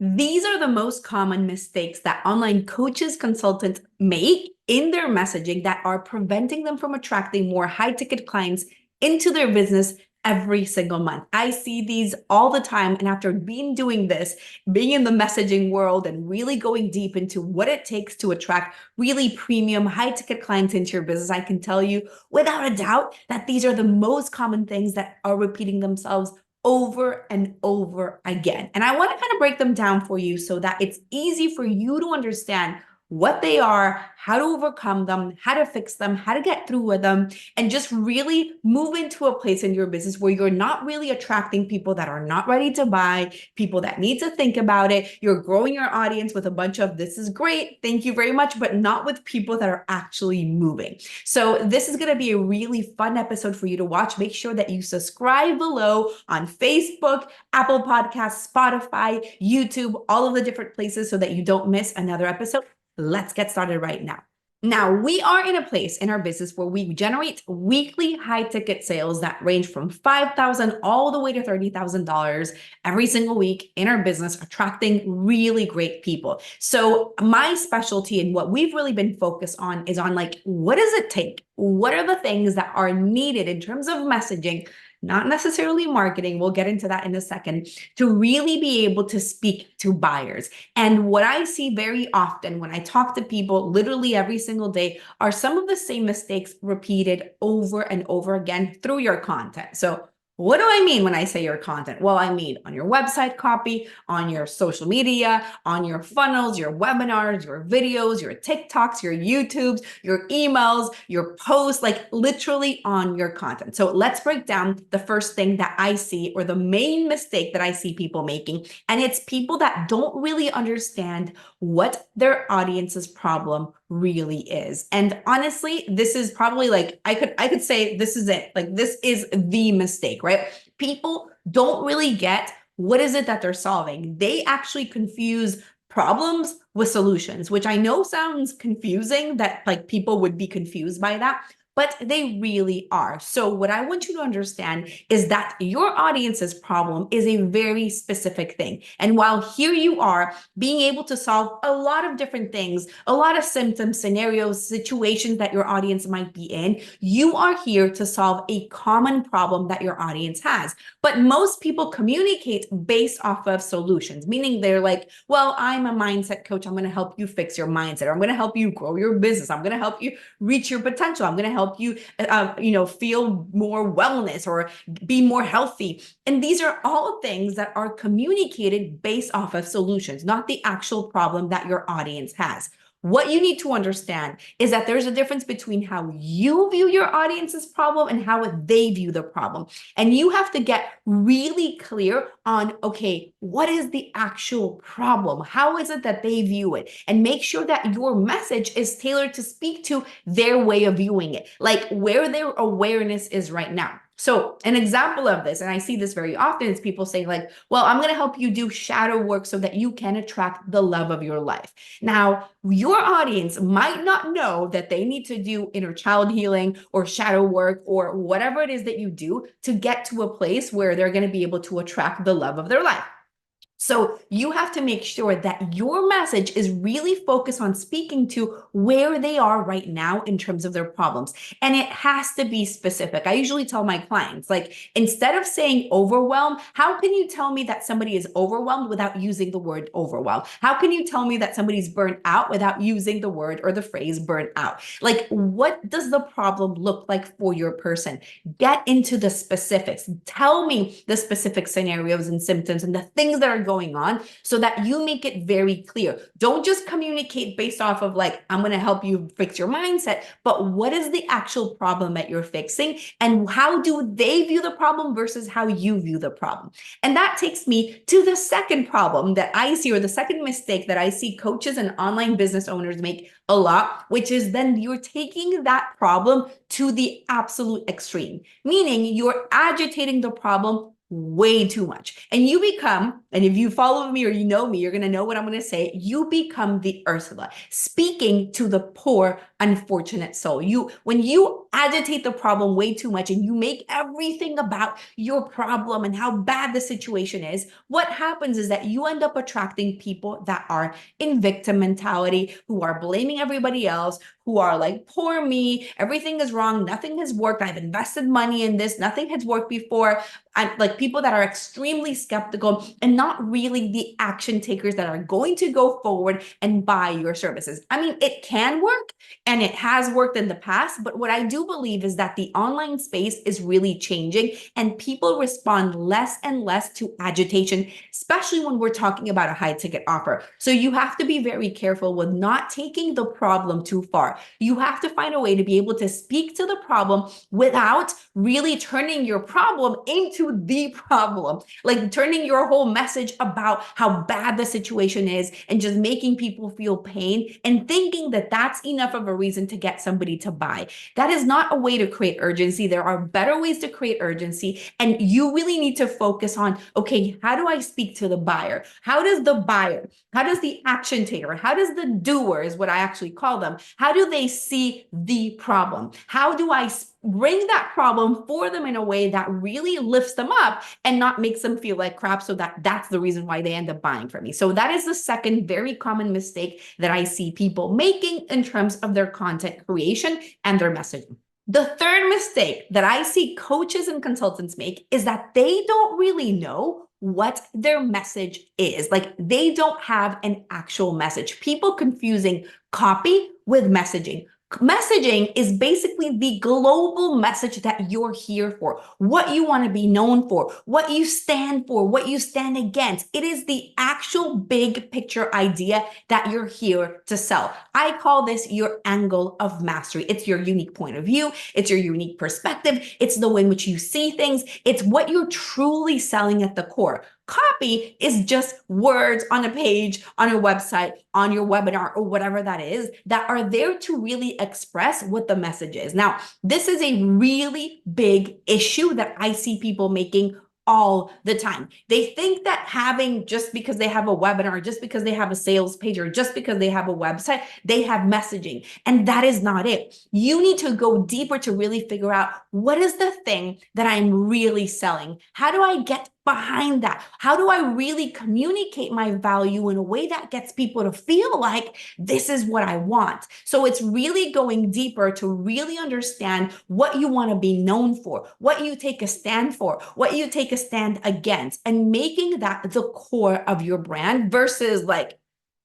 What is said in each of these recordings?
These are the most common mistakes that online coaches, consultants make in their messaging that are preventing them from attracting more high-ticket clients into their business every single month. I see these all the time. And after doing this, being in the messaging world and really going deep into what it takes to attract really premium high-ticket clients into your business, I can tell you without a doubt that these are the most common things that are repeating themselves over and over again. And I want to kind of break them down for you so that it's easy for you to understand what they are, how to overcome them, how to fix them, how to get through with them, and just really move into a place in your business where you're not really attracting people that are not ready to buy, people that need to think about it. You're growing your audience with a bunch of, this is great, thank you very much, but not with people that are actually moving. So this is going to be a really fun episode for you to watch. Make sure that you subscribe below on Facebook, Apple Podcasts, Spotify, YouTube, all of the different places so that you don't miss another episode. Let's get started right now. Now, we are in a place in our business where we generate weekly high-ticket sales that range from $5,000 all the way to $30,000 every single week in our business, attracting really great people. So my specialty and what we've really been focused on is on like, what does it take? What are the things that are needed in terms of messaging, not necessarily marketing, we'll get into that in a second, to really be able to speak to buyers. And what I see very often when I talk to people literally every single day are some of the same mistakes repeated over and over again through your content. So what do I mean when I say your content? Well, I mean on your website copy, on your social media, on your funnels, your webinars, your videos, your TikToks, your YouTubes, your emails, your posts, like literally on your content. So let's break down the first thing that I see, or the main mistake that I see people making. And it's people that don't really understand what their audience's problem really is. And honestly, this is probably like, I could say this is it. Like this is the mistake, right? People don't really get what is it that they're solving. They actually confuse problems with solutions, which I know sounds confusing, that like people would be confused by that, but they really are. So what I want you to understand is that your audience's problem is a very specific thing. And while here you are being able to solve a lot of different things, a lot of symptoms, scenarios, situations that your audience might be in, you are here to solve a common problem that your audience has. But most people communicate based off of solutions, meaning they're like, well, I'm a mindset coach. I'm going to help you fix your mindset. Or I'm going to help you grow your business. I'm going to help you reach your potential. I'm going to help you, feel more wellness or be more healthy. And these are all things that are communicated based off of solutions, not the actual problem that your audience has. What you need to understand is that there's a difference between how you view your audience's problem and how they view the problem. And you have to get really clear on, okay, what is the actual problem? How is it that they view it? And make sure that your message is tailored to speak to their way of viewing it, like where their awareness is right now. So an example of this, and I see this very often, is people saying like, well, I'm going to help you do shadow work so that you can attract the love of your life. Now, your audience might not know that they need to do inner child healing or shadow work or whatever it is that you do to get to a place where they're going to be able to attract the love of their life. So you have to make sure that your message is really focused on speaking to where they are right now in terms of their problems. And it has to be specific. I usually tell my clients, like, instead of saying overwhelm, how can you tell me that somebody is overwhelmed without using the word overwhelm? How can you tell me that somebody's burnt out without using the word or the phrase burnt out? Like, what does the problem look like for your person? Get into the specifics. Tell me the specific scenarios and symptoms and the things that are going on so that you make it very clear. Don't just communicate based off of like, I'm going to help you fix your mindset, but what is the actual problem that you're fixing and how do they view the problem versus how you view the problem? And that takes me to the second problem that I see, or the second mistake that I see coaches and online business owners make a lot, which is then you're taking that problem to the absolute extreme, meaning you're agitating the problem way too much. And you become, and if you follow me or you know me, you're going to know what I'm going to say. You become the Ursula, speaking to the poor, unfortunate soul. When you agitate the problem way too much and you make everything about your problem and how bad the situation is, what happens is that you end up attracting people that are in victim mentality, who are blaming everybody else, who are like, poor me, everything is wrong, nothing has worked, I've invested money in this, nothing has worked before. I'm like people that are extremely skeptical and not really the action takers that are going to go forward and buy your services. I mean, it can work and it has worked in the past, but what I do believe is that the online space is really changing and people respond less and less to agitation, especially when we're talking about a high ticket offer. So you have to be very careful with not taking the problem too far. You have to find a way to be able to speak to the problem without really turning your problem into the problem, like turning your whole message about how bad the situation is and just making people feel pain and thinking that that's enough of a reason to get somebody to buy. That is not a way to create urgency. There are better ways to create urgency, and you really need to focus on, okay, how do I speak to the buyer? How does the action taker, how does the doer, is what I actually call them, how do they see the problem? How do I bring that problem for them in a way that really lifts them up and not makes them feel like crap, so that's the reason why they end up buying from me? So that is the second very common mistake that I see people making in terms of their content creation and their messaging. The third mistake that I see coaches and consultants make is that they don't really know what their message is. Like, they don't have an actual message. People confusing copy with messaging. Messaging is basically the global message that you're here for, what you want to be known for, what you stand for, what you stand against. It is the actual big picture idea that you're here to sell. I call this your angle of mastery. It's your unique point of view. It's your unique perspective. It's the way in which you see things. It's what you're truly selling at the core. Copy is just words on a page, on a website, on your webinar, or whatever that is, that are there to really express what the message is. Now, this is a really big issue that I see people making all the time. They think that having, just because they have a webinar, just because they have a sales page, or just because they have a website, they have messaging. And that is not it. You need to go deeper to really figure out, what is the thing that I'm really selling? How do I get behind that? How do I really communicate my value in a way that gets people to feel like this is what I want? So it's really going deeper to really understand what you want to be known for, what you take a stand for, what you take a stand against, and making that the core of your brand versus like,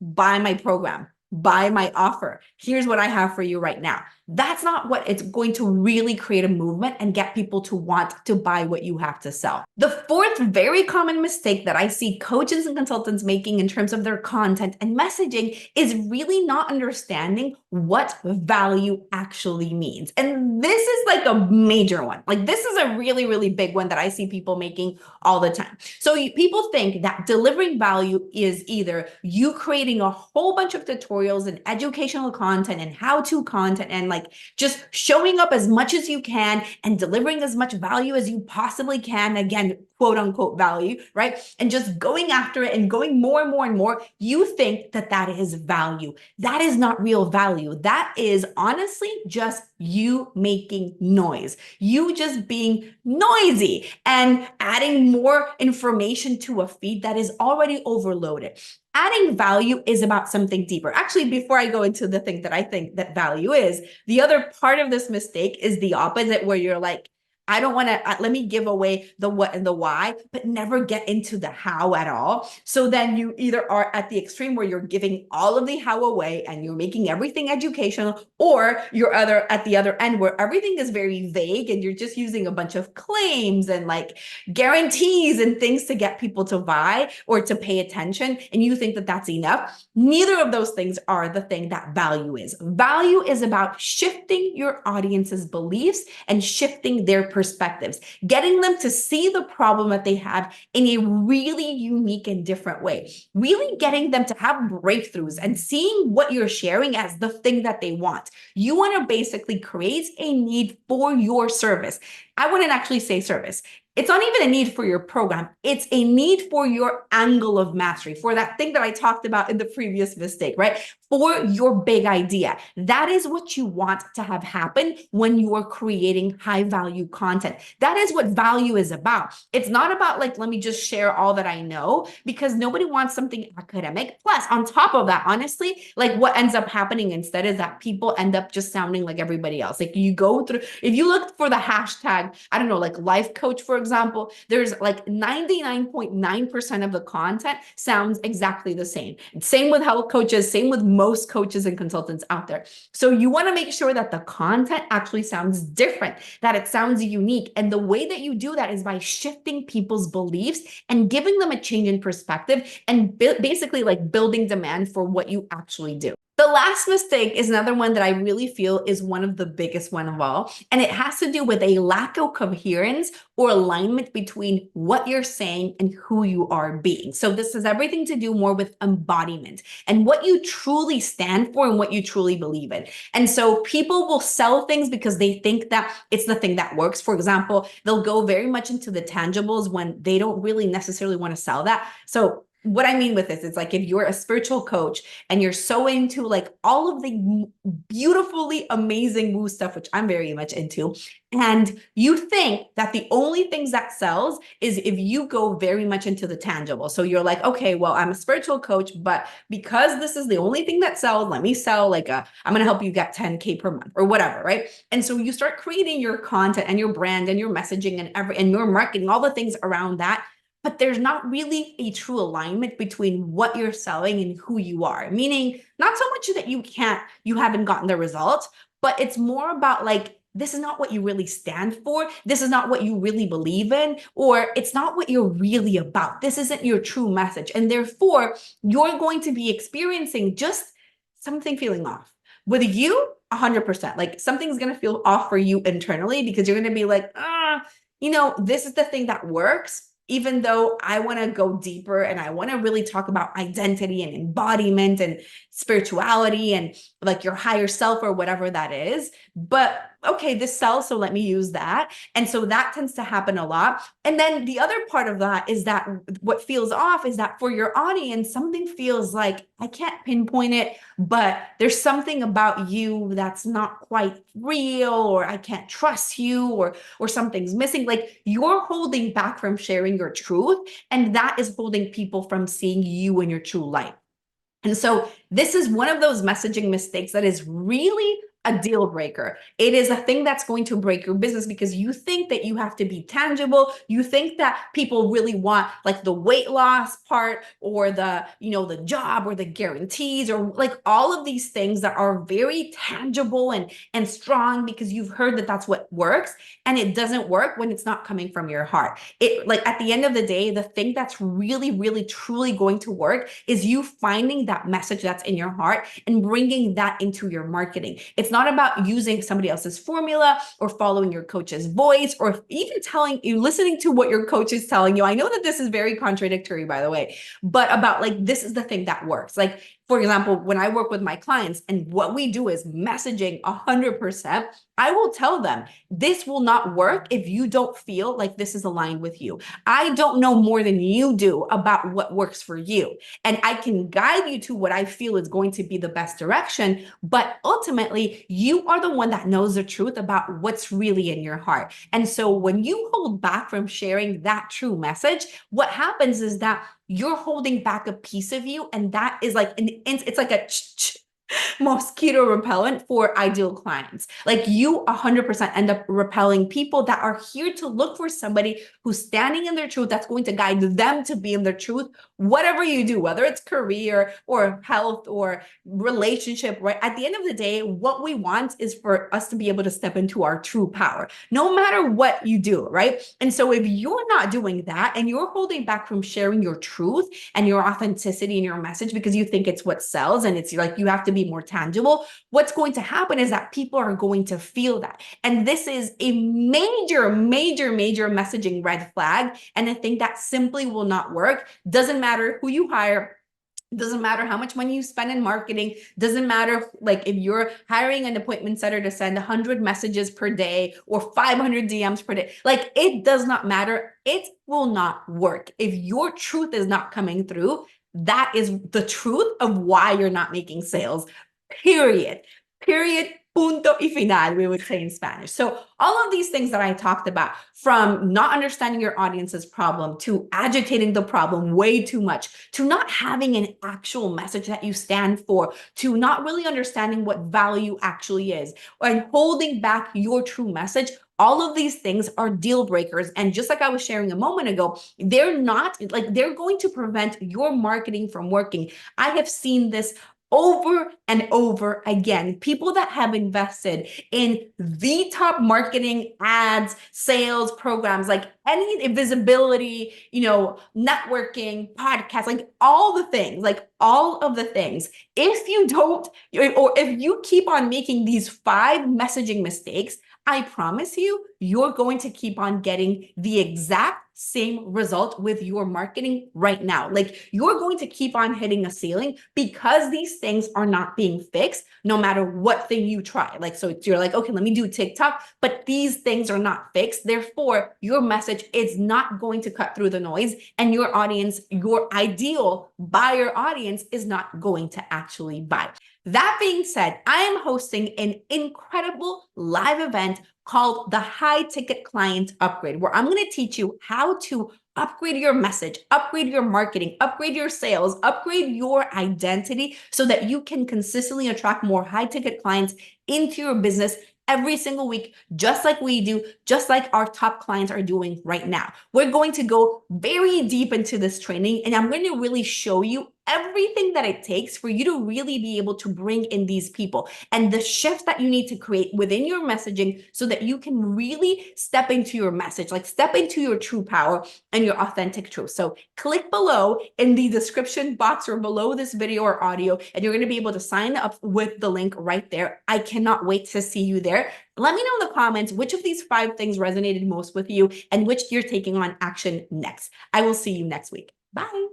buy my program, buy my offer, here's what I have for you right now. That's not what it's going to really create a movement and get people to want to buy what you have to sell. The fourth very common mistake that I see coaches and consultants making in terms of their content and messaging is really not understanding what value actually means. And this is like a major one. Like, this is a really, really big one that I see people making all the time. So people think that delivering value is either you creating a whole bunch of tutorials and educational content and how-to content and like just showing up as much as you can and delivering as much value as you possibly can, again, quote unquote value, right? And just going after it and going more and more and more. You think that that is value. That is not real value. That is honestly just you making noise, you just being noisy and adding more information to a feed that is already overloaded. Adding value is about something deeper. Actually, before I go into the thing that I think that value is, the other part of this mistake is the opposite, where you're like, I don't want to, let me give away the what and the why, but never get into the how at all. So then you either are at the extreme where you're giving all of the how away and you're making everything educational, or you're at the other end where everything is very vague and you're just using a bunch of claims and like guarantees and things to get people to buy or to pay attention. And you think that that's enough. Neither of those things are the thing that value is. Value is about shifting your audience's beliefs and shifting their perspectives, getting them to see the problem that they have in a really unique and different way, really getting them to have breakthroughs and seeing what you're sharing as the thing that they want. You want to basically create a need for your service. I wouldn't actually say service. It's not even a need for your program. It's a need for your angle of mastery, for that thing that I talked about in the previous mistake, right? for your big idea. That is what you want to have happen when you are creating high value content. That is what value is about. It's not about like, let me just share all that I know, because nobody wants something academic. Plus, on top of that, honestly, like what ends up happening instead is that people end up just sounding like everybody else. Like you go through, if you look for the hashtag, I don't know, like life coach, for example, there's like 99.9% of the content sounds exactly the same. Same with health coaches, same with most coaches and consultants out there. So you want to make sure that the content actually sounds different, that it sounds unique. And the way that you do that is by shifting people's beliefs and giving them a change in perspective and basically like building demand for what you actually do. The last mistake is another one that I really feel is one of the biggest one of all, and it has to do with a lack of coherence or alignment between what you're saying and who you are being. So this has everything to do more with embodiment and what you truly stand for and what you truly believe in. And so people will sell things because they think that it's the thing that works. For example, they'll go very much into the tangibles when they don't really necessarily want to sell that. So what I mean with this is like if you're a spiritual coach and you're so into like all of the beautifully amazing woo stuff, which I'm very much into, and you think that the only things that sells is if you go very much into the tangible. So you're like, okay, well, I'm a spiritual coach, but because this is the only thing that sells, let me sell like I'm going to help you get 10K per month or whatever, right? And so you start creating your content and your brand and your messaging and your marketing, all the things around that. But there's not really a true alignment between what you're selling and who you are. Meaning, not so much that you haven't gotten the results, but it's more about like, this is not what you really stand for. This is not what you really believe in, or it's not what you're really about. This isn't your true message. And therefore, you're going to be experiencing just something feeling off. With you, 100%. Like something's going to feel off for you internally because you're going to be like, this is the thing that works. Even though I want to go deeper and I want to really talk about identity and embodiment and spirituality and like your higher self or whatever that is. But okay, this sells, so let me use that. And so that tends to happen a lot. And then the other part of that is that what feels off is that for your audience, something feels like, I can't pinpoint it, but there's something about you that's not quite real, or I can't trust you, or something's missing. Like you're holding back from sharing your truth, and that is holding people from seeing you in your true light. And so this is one of those messaging mistakes that is really a deal breaker. It is a thing that's going to break your business because you think that you have to be tangible. You think that people really want like the weight loss part or the job or the guarantees or like all of these things that are very tangible and strong because you've heard that that's what works, and it doesn't work when it's not coming from your heart. It like at the end of the day, the thing that's really, really, truly going to work is you finding that message that's in your heart and bringing that into your marketing. It's not about using somebody else's formula or following your coach's voice or even listening to what your coach is telling you. I know that this is very contradictory, by the way, but about like, this is the thing that works. Like, for example, when I work with my clients and what we do is messaging 100%, I will tell them this will not work if you don't feel like this is aligned with you. I don't know more than you do about what works for you. And I can guide you to what I feel is going to be the best direction. But ultimately, you are the one that knows the truth about what's really in your heart. And so when you hold back from sharing that true message, what happens is that you're holding back a piece of you. And that is like, it's like a mosquito repellent for ideal clients. Like you 100% end up repelling people that are here to look for somebody who's standing in their truth, that's going to guide them to be in their truth, whatever you do, whether it's career or health or relationship, right? At the end of the day, what we want is for us to be able to step into our true power, no matter what you do, right? And so if you're not doing that and you're holding back from sharing your truth and your authenticity and your message because you think it's what sells and it's like you have to be more tangible, what's going to happen is that people are going to feel that. And this is a major, major, major messaging red flag. And I think that simply will not work. Doesn't matter who you hire. Doesn't matter how much money you spend in marketing. Doesn't matter like if you're hiring an appointment setter to send 100 messages per day or 500 DMs per day. Like it does not matter. It will not work. If your truth is not coming through, That is the truth of why you're not making sales, period. Period. Punto y final, we would say in Spanish. So all of these things that I talked about, from not understanding your audience's problem, to agitating the problem way too much, to not having an actual message that you stand for, to not really understanding what value actually is, and holding back your true message, all of these things are deal breakers. And just like I was sharing a moment ago, they're going to prevent your marketing from working. I have seen this over and over again. People that have invested in the top marketing ads, sales programs, like any visibility, networking, podcasts, like all the things, like all of the things. If you don't, or if you keep on making these 5 messaging mistakes, I promise you, you're going to keep on getting the exact same result with your marketing right now. Like, you're going to keep on hitting a ceiling because these things are not being fixed no matter what thing you try. Like, so you're like, okay, let me do TikTok, but these things are not fixed. Therefore, your message is not going to cut through the noise, and your audience, your ideal buyer audience, is not going to actually buy. That being said, I am hosting an incredible live event called the High Ticket Client Upgrade, where I'm going to teach you how to upgrade your message, upgrade your marketing, upgrade your sales, upgrade your identity so that you can consistently attract more high ticket clients into your business every single week, just like we do, just like our top clients are doing right now. We're going to go very deep into this training, and I'm going to really show you everything that it takes for you to really be able to bring in these people, and the shift that you need to create within your messaging so that you can really step into your message, like step into your true power and your authentic truth. So click below in the description box or below this video or audio, and you're going to be able to sign up with the link right there. I cannot wait to see you there. Let me know in the comments which of these 5 things resonated most with you and which you're taking on action next. I will see you next week. Bye.